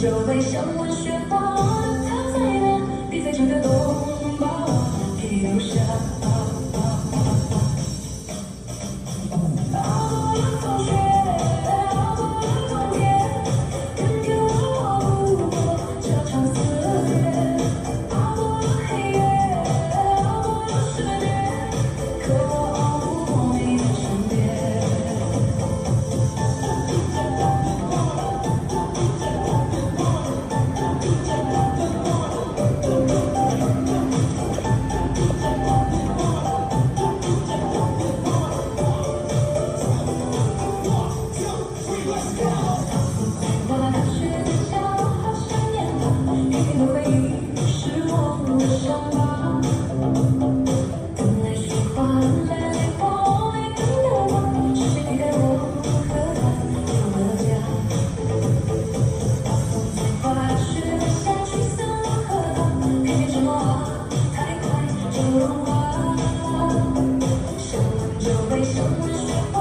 就被像文学化的他在哪？你在这个洞把我给留下。好多的风雪，好多的冬天，跟着我跑不过这场四月。好多的黑夜，好多的失眠，可我熬不过你的身边。我大学的笑，好想念他，给的回忆是我的伤疤。等来雪花，来烈风，没看到我，是谁陪伴我和他有了家？我大学的夏，橘色和他，看见什么啊？太快就融化，想问就被想问雪花。